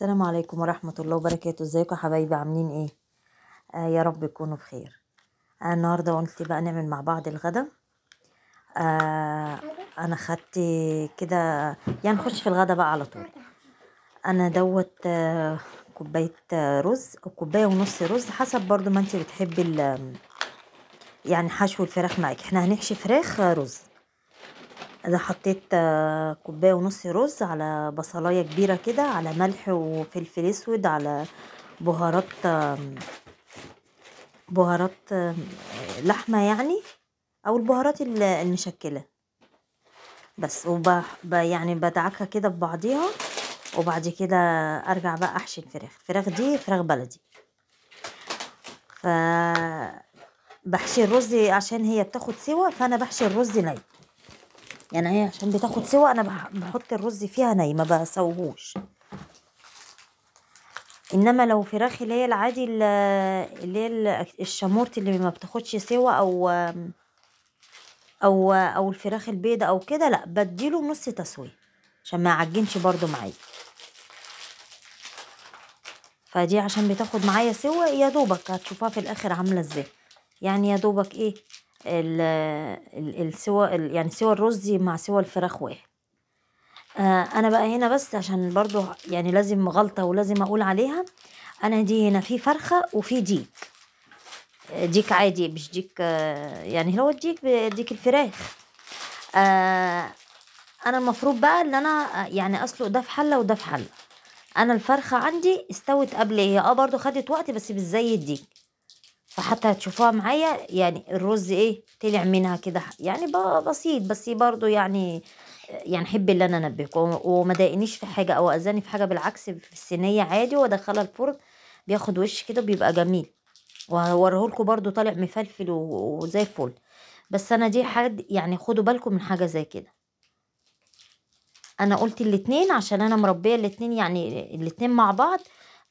السلام عليكم ورحمة الله وبركاته. ازيكم يا حبايبي؟ عاملين ايه؟ يا رب تكونوا بخير. النهارده قلت بقى نعمل مع بعض الغدا. انا خدت كده، يعني نخش في الغدا بقى على طول. انا دوت كوباية رز او كوباية ونص رز، حسب برضو ما انت بتحبي يعني حشو الفراخ معاك. احنا هنحشي فراخ رز. انا حطيت كوبايه ونص رز، على بصلايه كبيره كده، على ملح وفلفل اسود، على بهارات بهارات لحمه يعني، او البهارات المشكله بس. يعني بدعكها كده ببعضيها، وبعد كده ارجع بقى احشي الفراخ دي فراخ بلدي. ف بحشي الرز عشان هي بتاخد سوا، فانا بحشي الرز ني. يعني هي عشان بتاخد سوا انا بحط الرز فيها ني، ما بسوهوش. انما لو فراخ اللي هي العادي، اللي هي الشامورت اللي ما بتاخدش سوا، او الفراخ البيضة او كده، لا بديله نص تسوية عشان ما يعجنش برضو معايا. فدي عشان بتاخد معايا سوا، يا دوبك هتشوفها في الاخر عامله ازاي. يعني يا دوبك ايه السوا، يعني سوا الرز مع سوا الفراخ واحد. انا بقى هنا بس عشان برضو يعني لازم غلطة ولازم اقول عليها. انا دي هنا في فرخة وفي ديك. ديك عادي، مش ديك يعني هو ديك الفراخ. انا المفروض بقى ان انا يعني اسلق ده في حلة وده في حلة. انا الفرخة عندي استوت قبل، هي برضو خدت وقت بس مش زي الديك. فحتى هتشوفوها معايا، يعني الرز ايه طلع منها كده، يعني بسيط، بس برضو يعني حب اللي انا انبهكم، وما ضايقنيش في حاجه او اذاني في حاجه، بالعكس في الصينيه عادي وادخلها الفرن، بياخد وش كده بيبقى جميل. وهوريهولكوا برضو طالع مفلفل وزي الفل. بس انا دي حد يعني خدوا بالكم من حاجه زي كده. انا قلت الاتنين عشان انا مربيه الاتنين، يعني الاتنين مع بعض.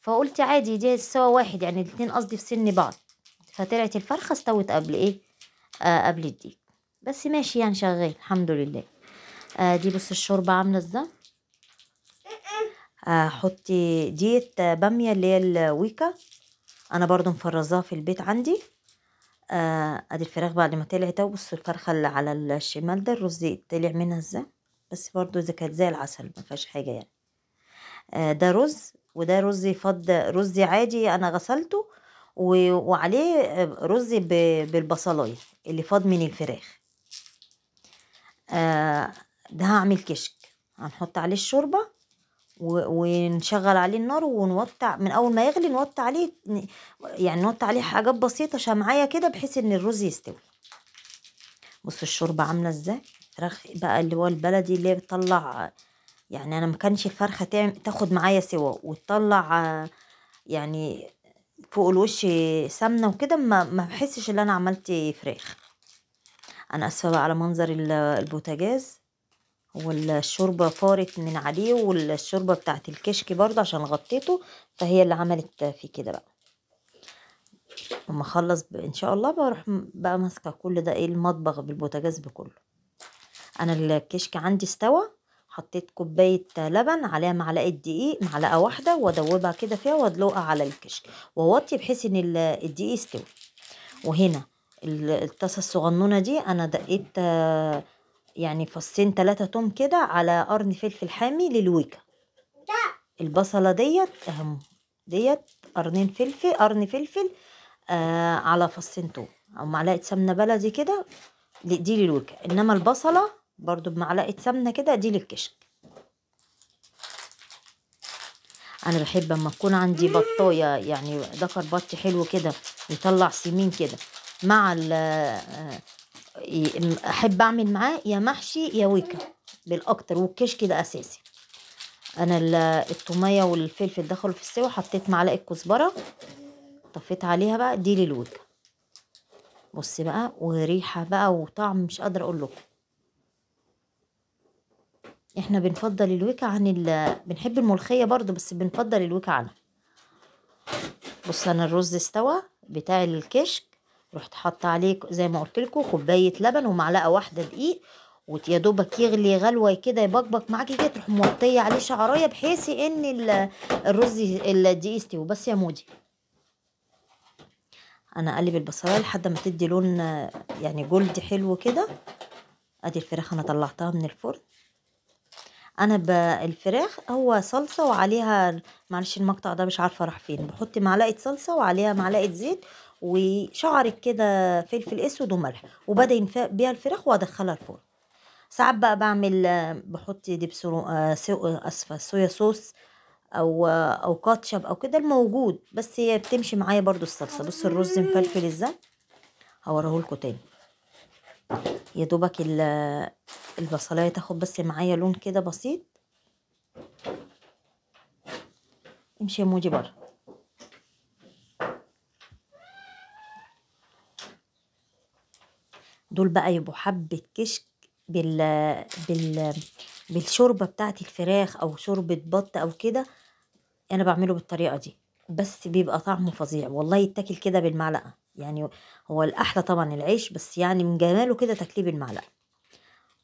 فقلت عادي دي سوا واحد، يعني الاتنين قصدي في سن بعض. فطلعت الفرخه استوت قبل ايه، قبل الديك. بس ماشي يعني شغال الحمد لله. دي بص الشوربه عامله ازاي. حطي ديت باميه اللي هي الويكا. انا برضو مفرزاها في البيت عندي. ادي الفراخ بعد ما طلعت اهو. بصوا الفرخه اللي على الشمال ده الرز طلع منها ازاي. بس برضو اذا كانت زي العسل ما فيهاش حاجه يعني. ده رز، وده رز فض، رز عادي انا غسلته وعليه رز بالبصلايه اللي فاض من الفراخ. ده هعمل كشك، هنحط عليه الشوربه ونشغل عليه النار ونوطع من اول ما يغلي، نوطع عليه يعني نوطع عليه حاجات بسيطه شمعيه كده بحيث ان الرز يستوي. بصوا الشوربه عامله ازاي. فراخ بقى اللي هو البلدي اللي بتطلع، يعني انا ما كانش الفرخه تاخد معايا سوا وتطلع يعني فوق الوش سمنه وكده، ما بحسش ان انا عملت فراخ. انا اسفه بقى على منظر البوتاجاز، والشوربه فارت من عليه، والشوربه بتاعت الكشك برضه عشان غطيته، فهي اللي عملت في كده بقى. اما اخلص ان شاء الله بروح بقى ماسكه كل ده، ايه المطبخ بالبوتاجاز بكله. انا الكشك عندي استوى. حطيت كوبايه لبن عليها معلقه دقيق، معلقه واحده، وادوبها كده فيها وادلقها على الكشك واوطي بحيث ان الدقيق يستوي. وهنا الطاسه الصغنونه دي انا دقيت يعني فصين 3 توم كده، على قرن فلفل حامي للويكا. البصله ديت اهم، ديت قرن فلفل على فصين توم، او معلقه سمنه بلدي كده، دي للويكا. انما البصله برضو بمعلقه سمنه كده، دي للكشك. انا بحب اما تكون عندي بطايه، يعني ذكر بط حلو كده يطلع سمين كده، مع احب اعمل معاه يا محشي يا ويكا بالاكتر، والكشك ده اساسي. انا الطوميه والفلفل دخلوا في السوا، حطيت معلقه كزبره، طفيت عليها بقى، دي للويكا. بصي بقى، وريحه بقى وطعم مش قادره اقول لكم. احنا بنفضل الويكا عن بنحب الملوخيه برضو، بس بنفضل الويكا عنها. بص انا الرز استوى بتاع الكشك، رحت حاطه عليه زي ما قلت لكم كوبايه لبن ومعلقه واحده دقيق، ويا دوبك يغلي غلوه كده يبقبق معاكي كده، تروح موطيه عليه شعرايه بحيث ان الرز الدقيق يستوي. بس يا مودي انا اقلب البصلايه لحد ما تدي لون يعني جلد حلو كده. ادي الفراخ انا طلعتها من الفرن. انا الفراخ هو صلصه وعليها، معلش المقطع ده مش عارفه راح فين، بحط معلقه صلصه وعليها معلقه زيت وشعرك كده فلفل اسود وملح، وبدأ بيها الفراخ وادخلها الفرن. ساعات بقى بعمل بحط دبسو اسفه صويا صوص او كاتشب او كده الموجود، بس هي بتمشي معايا برضو الصلصه. بص الرز مفلفل ازاي، هوريهولكوا تاني. يا دوبك البصلايه تاخد بس معايا لون كده بسيط. امشي يا موجي بره. دول بقى يبقوا حبة كشك بال بالشوربة بتاعت الفراخ او شوربة بط او كده. انا بعمله بالطريقة دي بس بيبقى طعمه فظيع والله، يتاكل كده بالمعلقة يعني. هو الاحلى طبعا العيش، بس يعني من جماله كده تاكليه بالمعلقة.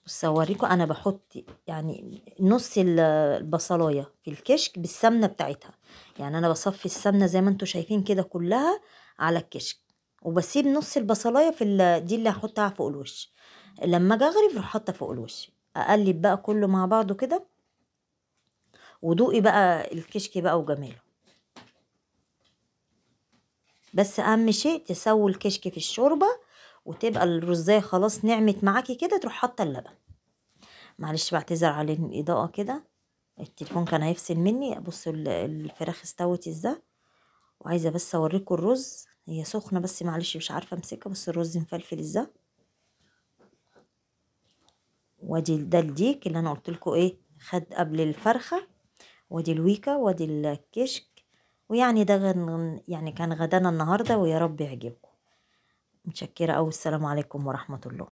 بص اوريكم انا بحط يعني نص البصلايه في الكشك بالسمنه بتاعتها. يعني انا بصفي السمنه زي ما انتم شايفين كده كلها على الكشك، وبسيب نص البصلايه في دي اللي هحطها فوق الوش. لما اجي اغرف اروح حاطه فوق الوش، اقلب بقى كله مع بعضه كده. ودوقي بقى الكشك بقى وجماله. بس اهم شيء تسوي الكشك في الشوربه، وتبقى الرزايه خلاص نعمت معاكي كده، تروح حاطه اللبن. معلش بعتذر على الاضاءه كده، التليفون كان هيفصل مني. بصوا الفراخ استوت ازاي. وعايزه بس اوريكم الرز، هي سخنه بس معلش مش عارفه امسكها. بس الرز مفلفل ازاي. وادي ده الديك اللي انا قلت لكم ايه خد قبل الفرخه، وادي الويكا وادي الكشك. ويعني ده يعني كان غدانا النهارده، ويا رب يعجبكم. متشكره قوي. السلام عليكم ورحمه الله.